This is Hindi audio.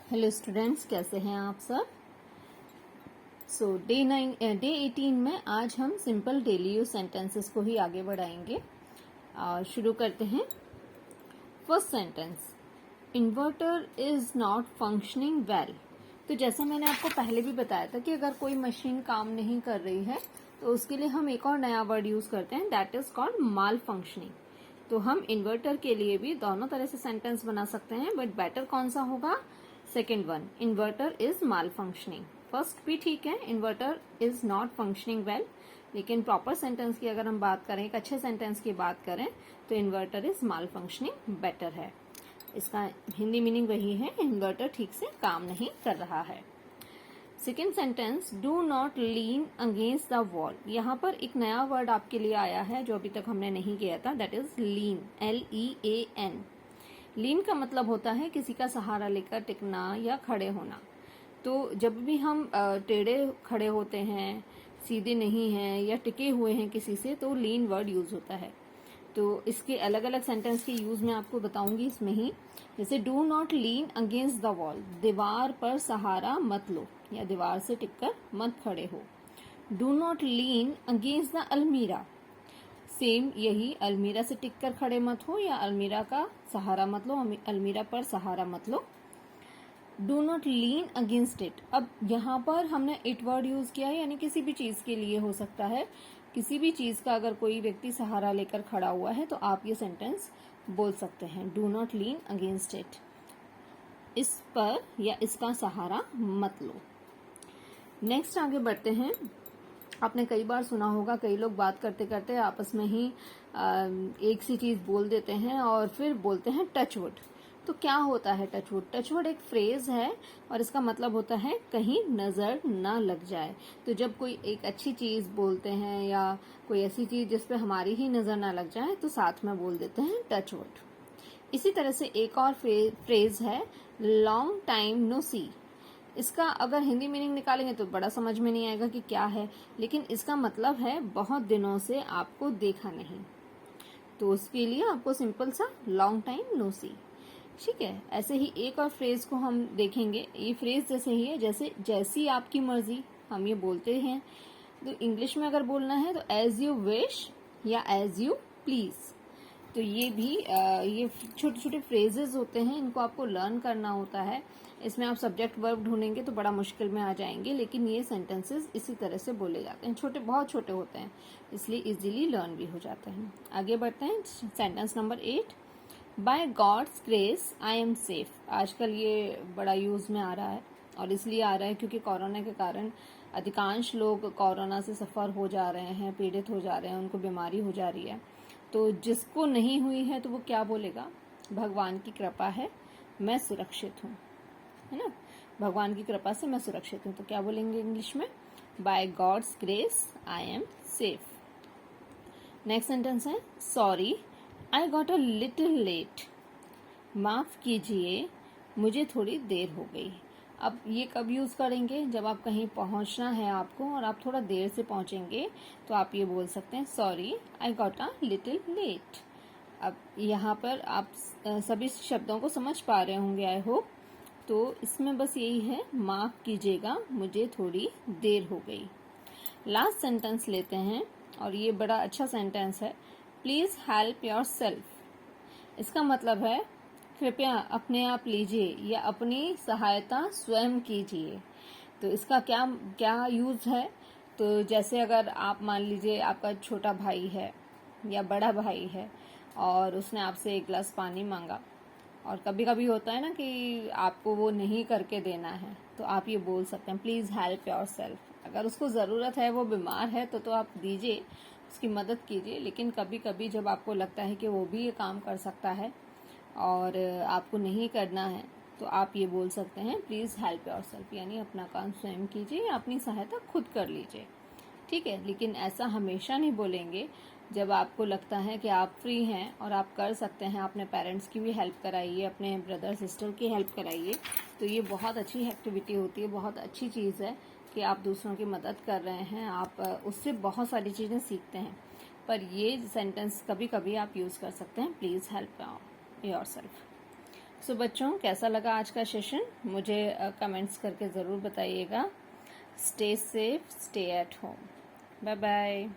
हेलो स्टूडेंट्स, कैसे हैं आप सब। डे 18 में आज हम सिंपल डेली यूज सेंटेंसेस को ही आगे बढ़ाएंगे। शुरू करते हैं। First sentence, inverter is not functioning well. तो जैसा मैंने आपको पहले भी बताया था कि अगर कोई मशीन काम नहीं कर रही है तो उसके लिए हम एक और नया वर्ड यूज करते हैं, that is called mall functioning. तो हम इन्वर्टर के लिए भी दोनों तरह से सेंटेंस बना सकते हैं, बट बेटर कौन सा होगा? Second one, inverter is mall functioning. First भी ठीक है, inverter is not functioning well, लेकिन प्रॉपर सेंटेंस की अगर हम बात करें, एक अच्छे सेंटेंस की बात करें, तो inverter is mall functioning better है। इसका हिंदी मीनिंग वही है, इन्वर्टर ठीक से काम नहीं कर रहा है। Second sentence, do not lean against the wall. यहाँ पर एक नया वर्ड आपके लिए आया है जो अभी तक हमने नहीं किया था, दैट इज लीन, LEAN। लीन का मतलब होता है किसी का सहारा लेकर टिकना या खड़े होना। तो जब भी हम टेढ़े खड़े होते हैं, सीधे नहीं हैं या टिके हुए हैं किसी से, तो लीन वर्ड यूज होता है। तो इसके अलग अलग सेंटेंस के यूज मैं आपको बताऊंगी इसमें ही। जैसे do not lean against the wall, दीवार पर सहारा मत लो या दीवार से टिककर मत खड़े हो। Do not lean against the अलमीरा, सेम यही, अलमीरा से टिककर खड़े मत हो या अलमीरा का सहारा मत लो, अलमीरा पर सहारा मत लो। Do not lean against it, अब यहाँ पर हमने इट वर्ड यूज किया है, यानी किसी भी चीज के लिए हो सकता है। किसी भी चीज का अगर कोई व्यक्ति सहारा लेकर खड़ा हुआ है तो आप ये सेंटेंस बोल सकते हैं, do not lean against it, इस पर या इसका सहारा मत लो। नेक्स्ट आगे बढ़ते हैं। आपने कई बार सुना होगा, कई लोग बात करते करते आपस में ही एक सी चीज बोल देते हैं और फिर बोलते हैं टच वुड। तो क्या होता है टच वुड? टच वुड एक फ्रेज है और इसका मतलब होता है कहीं नजर ना लग जाए। तो जब कोई एक अच्छी चीज बोलते हैं या कोई ऐसी चीज जिस पे हमारी ही नजर ना लग जाए, तो साथ में बोल देते हैं टच वुड। इसी तरह से एक और फ्रेज है लॉन्ग टाइम नो सी। इसका अगर हिंदी मीनिंग निकालेंगे तो बड़ा समझ में नहीं आएगा कि क्या है, लेकिन इसका मतलब है बहुत दिनों से आपको देखा नहीं। तो उसके लिए आपको सिंपल सा लॉन्ग टाइम नो सी, ठीक है। ऐसे ही एक और फ्रेज को हम देखेंगे। ये फ्रेज जैसे ही है, जैसे जैसी आपकी मर्जी, हम ये बोलते हैं। तो इंग्लिश में अगर बोलना है तो एज यू विश या एज यू प्लीज। तो ये भी ये छोटे छोटे फ्रेजेस होते हैं, इनको आपको लर्न करना होता है। इसमें आप सब्जेक्ट वर्ब ढूंढेंगे तो बड़ा मुश्किल में आ जाएंगे, लेकिन ये सेंटेंसेस इसी तरह से बोले जाते हैं। छोटे, बहुत छोटे होते हैं, इसलिए इजीली लर्न भी हो जाते हैं। आगे बढ़ते हैं। Sentence number 8, by God's grace I am safe. आजकल ये बड़ा यूज में आ रहा है, और इसलिए आ रहा है क्योंकि कोरोना के कारण अधिकांश लोग कोरोना से सफर हो जा रहे हैं, पीड़ित हो जा रहे हैं, उनको बीमारी हो जा रही है। तो जिसको नहीं हुई है तो वो क्या बोलेगा? भगवान की कृपा है, मैं सुरक्षित हूँ, है ना। भगवान की कृपा से मैं सुरक्षित हूँ, तो क्या बोलेंगे इंग्लिश में? By God's grace I am safe. Next sentence है, sorry I got a little late. माफ कीजिए, मुझे थोड़ी देर हो गई। अब ये कब यूज करेंगे? जब आप कहीं पहुंचना है आपको और आप थोड़ा देर से पहुंचेंगे, तो आप ये बोल सकते हैं, sorry I got a little late. अब यहाँ पर आप सभी शब्दों को समझ पा रहे होंगे, आई होप। तो इसमें बस यही है, माफ कीजिएगा, मुझे थोड़ी देर हो गई। लास्ट सेंटेंस लेते हैं, और ये बड़ा अच्छा सेंटेंस है, प्लीज हेल्प योर सेल्फ। इसका मतलब है कृपया अपने आप लीजिए या अपनी सहायता स्वयं कीजिए। तो इसका क्या क्या यूज है? तो जैसे अगर आप मान लीजिए आपका छोटा भाई है या बड़ा भाई है और उसने आपसे एक गिलास पानी मांगा, और कभी कभी होता है ना कि आपको वो नहीं करके देना है, तो आप ये बोल सकते हैं, प्लीज हेल्प योर सेल्फ। अगर उसको जरूरत है, वो बीमार है, तो आप दीजिए, उसकी मदद कीजिए। लेकिन कभी कभी जब आपको लगता है कि वो भी ये काम कर सकता है और आपको नहीं करना है, तो आप ये बोल सकते हैं, प्लीज हेल्प योर सेल्फ, यानी अपना काम स्वयं कीजिए, अपनी सहायता खुद कर लीजिए, ठीक है। लेकिन ऐसा हमेशा नहीं बोलेंगे। जब आपको लगता है कि आप फ्री हैं और आप कर सकते हैं, अपने पेरेंट्स की भी हेल्प कराइए, अपने ब्रदर सिस्टर की हेल्प कराइए। तो ये बहुत अच्छी एक्टिविटी होती है, बहुत अच्छी चीज़ है कि आप दूसरों की मदद कर रहे हैं, आप उससे बहुत सारी चीज़ें सीखते हैं। पर ये सेंटेंस कभी कभी आप यूज़ कर सकते हैं, प्लीज़ हेल्प योर सेल्फ। सो बच्चों, कैसा लगा आज का सेशन? मुझे कमेंट्स करके ज़रूर बताइएगा। Stay safe, stay at home. Bye bye.